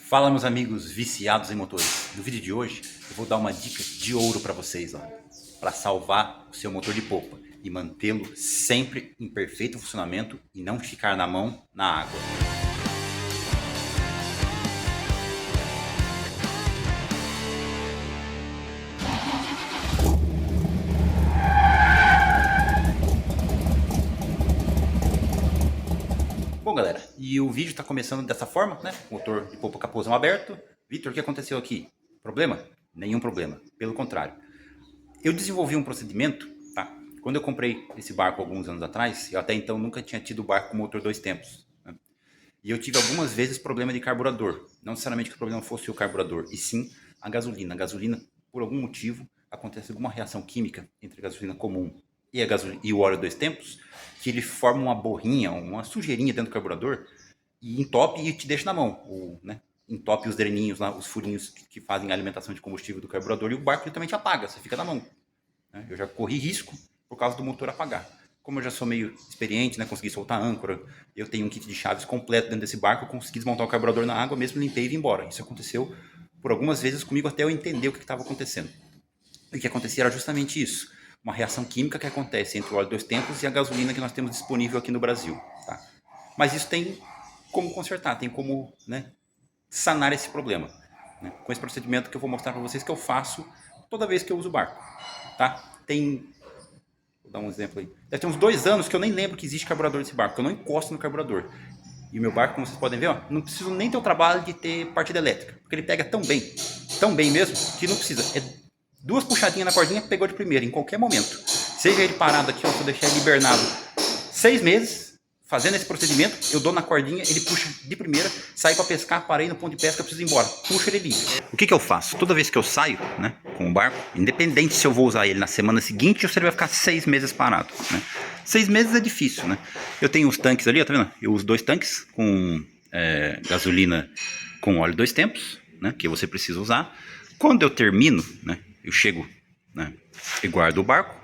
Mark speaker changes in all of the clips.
Speaker 1: Fala, meus amigos viciados em motores. No vídeo de hoje eu vou dar uma dica de ouro para vocês, para salvar o seu motor de polpa e mantê-lo sempre em perfeito funcionamento e não ficar na mão na água. Bom, galera, e o vídeo está começando dessa forma, né? Motor de polpa capôzão aberto. Vitor, o que aconteceu aqui? Problema? Nenhum problema. Pelo contrário. Eu desenvolvi um procedimento, tá? Quando eu comprei esse barco alguns anos atrás, eu até então nunca tinha tido barco com motor 2 tempos. Né? E eu tive algumas vezes problema de carburador. Não necessariamente que o problema fosse o carburador, e sim a gasolina. A gasolina, por algum motivo, acontece alguma reação química entre a gasolina comum e o óleo 2 tempos, que ele forma uma borrinha, uma sujeirinha dentro do carburador e entope e te deixa na mão, né? Entope os dreninhos lá, os furinhos que fazem a alimentação de combustível do carburador, e o barco literalmente apaga, você fica na mão. Né? Eu já corri risco por causa do motor apagar. Como eu já sou meio experiente, né, consegui soltar a âncora, eu tenho um kit de chaves completo dentro desse barco, eu consegui desmontar o carburador na água, mesmo limpei e vim embora. Isso aconteceu por algumas vezes comigo até eu entender o que estava acontecendo. E o que acontecia era justamente isso, uma reação química que acontece entre o óleo 2 tempos e a gasolina que nós temos disponível aqui no Brasil. Tá? Mas isso tem como consertar, tem como, né, sanar esse problema, né, com esse procedimento que eu vou mostrar para vocês que eu faço toda vez que eu uso o barco. Tá? Vou dar um exemplo aí. Deve ter uns 2 anos que eu nem lembro que existe carburador desse barco, que eu não encosto no carburador. E o meu barco, como vocês podem ver, ó, não preciso nem ter o trabalho de ter partida elétrica, porque ele pega tão bem mesmo, que não precisa. É 2 puxadinhas na cordinha, pegou de primeira, em qualquer momento. Seja ele parado aqui, ó, se eu deixar ele hibernado 6 meses, fazendo esse procedimento, eu dou na cordinha, ele puxa de primeira, sai para pescar, parei no ponto de pesca, preciso ir embora, puxa ele livre. O que eu faço? Toda vez que eu saio, né, com o barco, independente se eu vou usar ele na semana seguinte ou se ele vai ficar 6 meses parado, né? 6 meses é difícil, né? Eu tenho os tanques ali, ó, tá vendo? Eu uso 2 tanques com gasolina com óleo 2 tempos, né, que você precisa usar. Quando eu termino, né, eu chego, né, e guardo o barco,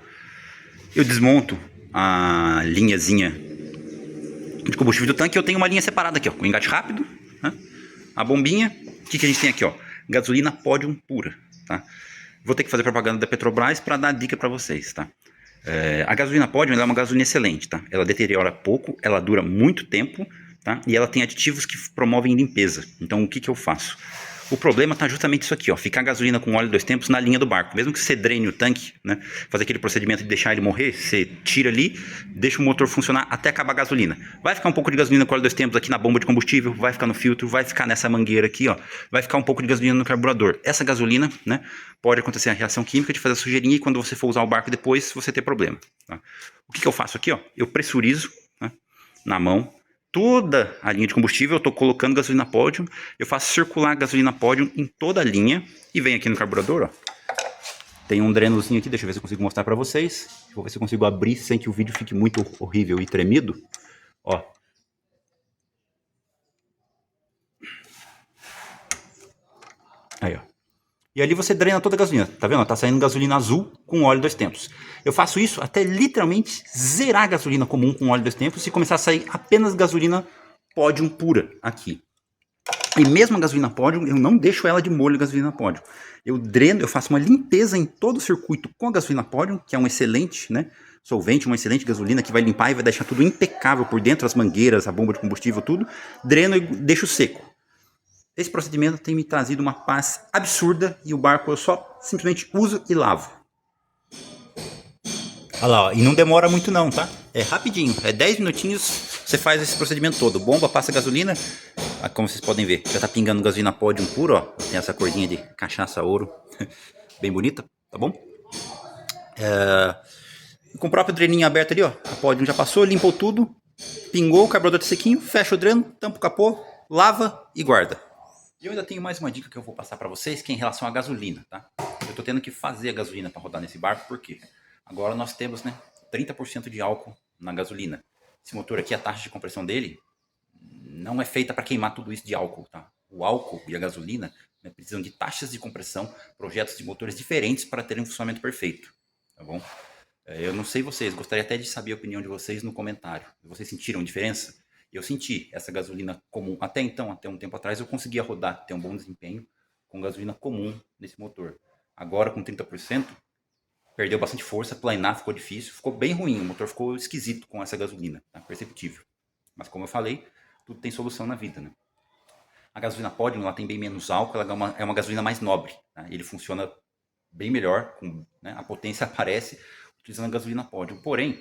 Speaker 1: eu desmonto a linhazinha de combustível do tanque, eu tenho uma linha separada aqui, ó, com engate rápido, né? A bombinha, o que a gente tem aqui, ó? Gasolina Podium pura, tá? Vou ter que fazer propaganda da Petrobras para dar dica para vocês, tá? A gasolina Podium é uma gasolina excelente, tá? Ela deteriora pouco, ela dura muito tempo, tá? E ela tem aditivos que promovem limpeza. Então, o que eu faço? O problema está justamente isso aqui, ó, ficar a gasolina com óleo 2 tempos na linha do barco. Mesmo que você drene o tanque, né, fazer aquele procedimento de deixar ele morrer, você tira ali, deixa o motor funcionar até acabar a gasolina. Vai ficar um pouco de gasolina com óleo 2 tempos aqui na bomba de combustível, vai ficar no filtro, vai ficar nessa mangueira aqui, ó, vai ficar um pouco de gasolina no carburador. Essa gasolina, né, pode acontecer a reação química de fazer a sujeirinha e quando você for usar o barco depois, você ter problema. Tá? O que eu faço aqui, ó? Eu pressurizo, né, na mão, toda a linha de combustível, eu estou colocando gasolina Podium, eu faço circular a gasolina Podium em toda a linha e vem aqui no carburador, ó. Tem um drenozinho aqui, deixa eu ver se eu consigo mostrar para vocês. Vou ver se eu consigo abrir sem que o vídeo fique muito horrível e tremido. Ó. Aí, ó. E ali você drena toda a gasolina, tá vendo? Tá saindo gasolina azul com óleo 2 tempos. Eu faço isso até literalmente zerar a gasolina comum com óleo 2 tempos e começar a sair apenas gasolina Podium pura aqui. E mesmo a gasolina Podium, eu não deixo ela de molho, a gasolina Podium. Eu dreno, eu faço uma limpeza em todo o circuito com a gasolina Podium, que é um excelente, né, solvente, uma excelente gasolina que vai limpar e vai deixar tudo impecável por dentro, as mangueiras, a bomba de combustível, tudo. Dreno e deixo seco. Esse procedimento tem me trazido uma paz absurda e o barco eu só simplesmente uso e lavo. Olha lá, ó, e não demora muito não, tá? É rapidinho, é 10 minutinhos, você faz esse procedimento todo. Bomba, passa gasolina, como vocês podem ver, já tá pingando gasolina Podium puro, ó. Tem essa corzinha de cachaça ouro, bem bonita, tá bom? Com o próprio dreninho aberto ali, ó, a Podium já passou, limpou tudo, pingou o carburador de sequinho, fecha o dreno, tampa o capô, lava e guarda. E eu ainda tenho mais uma dica que eu vou passar para vocês, que é em relação à gasolina, tá? Eu tô tendo que fazer a gasolina para rodar nesse barco, porque agora nós temos, né, 30% de álcool na gasolina. Esse motor aqui, a taxa de compressão dele não é feita para queimar tudo isso de álcool, tá? O álcool e a gasolina, né, precisam de taxas de compressão, projetos de motores diferentes para terem um funcionamento perfeito, tá bom? Eu não sei vocês, gostaria até de saber a opinião de vocês no comentário. Vocês sentiram diferença? Eu senti essa gasolina comum. Até então, até um tempo atrás, eu conseguia rodar, ter um bom desempenho com gasolina comum nesse motor. Agora, com 30%, perdeu bastante força, planar ficou difícil, ficou bem ruim, o motor ficou esquisito com essa gasolina, tá? Perceptível. Mas como eu falei, tudo tem solução na vida, né? A gasolina Podium, ela tem bem menos álcool, ela é uma gasolina mais nobre, tá? Ele funciona bem melhor, né? A potência aparece utilizando a gasolina Podium. Porém,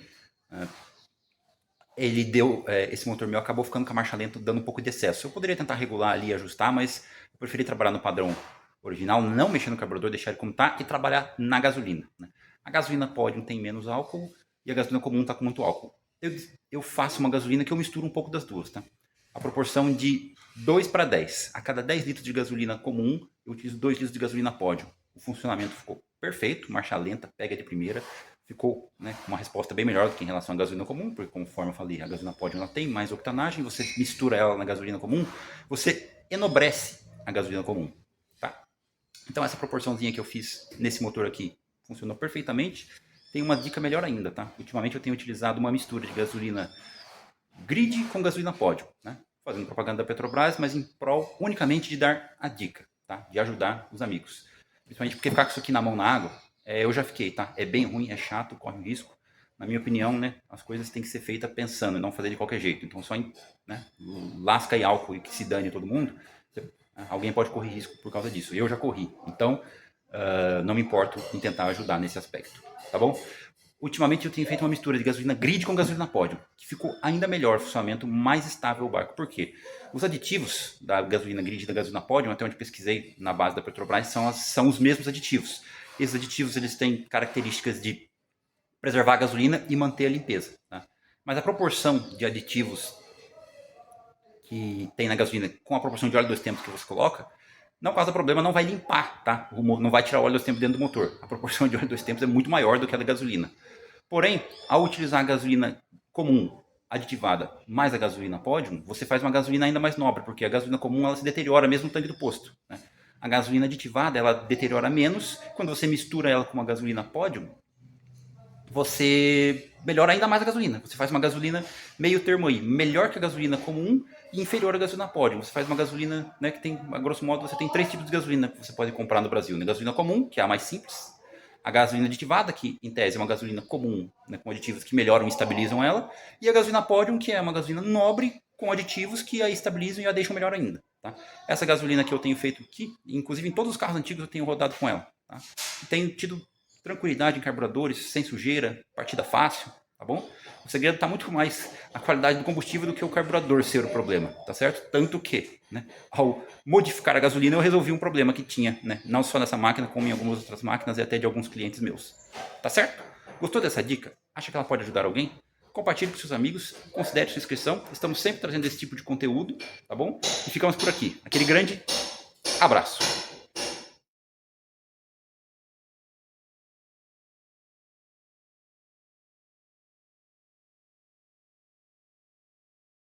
Speaker 1: esse motor meu acabou ficando com a marcha lenta, dando um pouco de excesso. Eu poderia tentar regular ali, ajustar, mas eu preferi trabalhar no padrão original, não mexer no carburador, deixar ele como está e trabalhar na gasolina, né? A gasolina Podium tem menos álcool e a gasolina comum está com muito álcool. Eu faço uma gasolina que eu misturo um pouco das duas, tá? A proporção de 2 para 10. A cada 10 litros de gasolina comum, eu utilizo 2 litros de gasolina Podium. O funcionamento ficou perfeito, marcha lenta, pega de primeira. Ficou, né, uma resposta bem melhor do que em relação à gasolina comum, porque conforme eu falei, a gasolina Podium ela tem mais octanagem, você mistura ela na gasolina comum, você enobrece a gasolina comum, tá? Então essa proporçãozinha que eu fiz nesse motor aqui funcionou perfeitamente. Tem uma dica melhor ainda, tá? Ultimamente eu tenho utilizado uma mistura de gasolina grid com gasolina Podium, né? Fazendo propaganda da Petrobras, mas em prol unicamente de dar a dica, tá? De ajudar os amigos. Principalmente porque ficar com isso aqui na mão na água, eu já fiquei, tá? É bem ruim, é chato, corre um risco. Na minha opinião, né? As coisas têm que ser feitas pensando e não fazer de qualquer jeito. Então só né, lasca e álcool e que se dane todo mundo, alguém pode correr risco por causa disso. Eu já corri. Então, não me importo em tentar ajudar nesse aspecto, tá bom? Ultimamente eu tenho feito uma mistura de gasolina grid com gasolina Podium, que ficou ainda melhor, funcionamento mais estável o barco. Por quê? Os aditivos da gasolina grid e da gasolina Podium, até onde pesquisei na base da Petrobras, são os mesmos aditivos. Esses aditivos eles têm características de preservar a gasolina e manter a limpeza, tá? Mas a proporção de aditivos que tem na gasolina com a proporção de óleo 2 tempos que você coloca, não causa problema, não vai limpar, tá? Não vai tirar o óleo 2 tempos dentro do motor. A proporção de óleo 2 tempos é muito maior do que a da gasolina. Porém, ao utilizar a gasolina comum aditivada mais a gasolina Podium, você faz uma gasolina ainda mais nobre, porque a gasolina comum ela se deteriora mesmo no tanque do posto, né? A gasolina aditivada ela deteriora menos. Quando você mistura ela com uma gasolina Podium, você melhora ainda mais a gasolina. Você faz uma gasolina meio termo aí, melhor que a gasolina comum e inferior à gasolina Podium. Você faz uma gasolina, né, que tem, a grosso modo, você tem 3 tipos de gasolina que você pode comprar no Brasil, né? Gasolina comum, que é a mais simples, a gasolina aditivada, que em tese é uma gasolina comum, né, com aditivos que melhoram e estabilizam ela, e a gasolina Podium, que é uma gasolina nobre, com aditivos que a estabilizam e a deixam melhor ainda, tá? Essa gasolina que eu tenho feito aqui, inclusive em todos os carros antigos eu tenho rodado com ela, tá? E tenho tido tranquilidade em carburadores, sem sujeira, partida fácil, tá bom? O segredo está muito mais a qualidade do combustível do que o carburador ser o problema, tá certo? Tanto que, né, ao modificar a gasolina eu resolvi um problema que tinha, né, não só nessa máquina, como em algumas outras máquinas e até de alguns clientes meus, tá certo? Gostou dessa dica? Acha que ela pode ajudar alguém? Compartilhe com seus amigos, considere sua inscrição, estamos sempre trazendo esse tipo de conteúdo, tá bom? E ficamos por aqui. Aquele grande abraço!